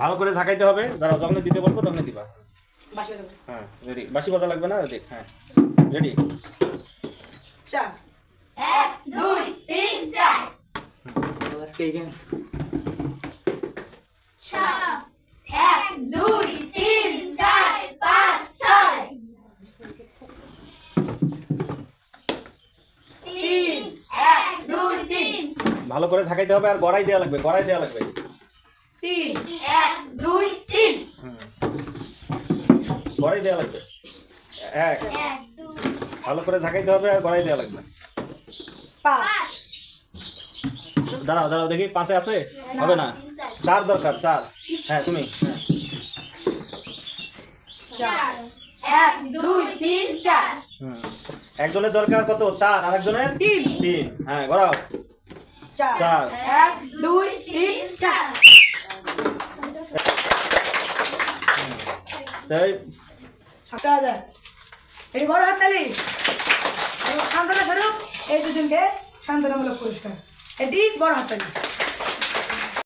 ভালো করে ঝাঁকাইতে হবে, দাঁড়াও যখন দিতে বলবো তখন দিবা। বাঁশি বাজাবো। হ্যাঁ রেডি, বাঁশি বাজা লাগবে না, দেখ। হ্যাঁ রেডি। 4 1 2 3 4 আজকে এইখানে 1 2 3 4 5 6 3 1 2 3 ভালো করে ঝাঁকাইতে হবে আর গড়াই দেওয়া লাগবে, গড়াই দেওয়া লাগবে। 3 1 2 3 গড়াই দেওয়া লাগবে। 1 1 2 ভালো করে ঝাঁকাইতে হবে আর গড়াই দেওয়া লাগবে। 5 দাঁড়াও দাঁড়াও দেখি, 5-এ আছে? হবে না, 4 দরকার, 4। হ্যাঁ তুমি। 4 1 2 3 4 একজনের দরকার কত? 4, আর একজনের 3। হ্যাঁ গড়াও। 4 4 1 2 3 4 তাই 7000। এই বড় হাততালি। শান্তনা স্বরূপ এই দুজনকে শান্তনামূলক পুরস্কার। এটি বড় হাততালি।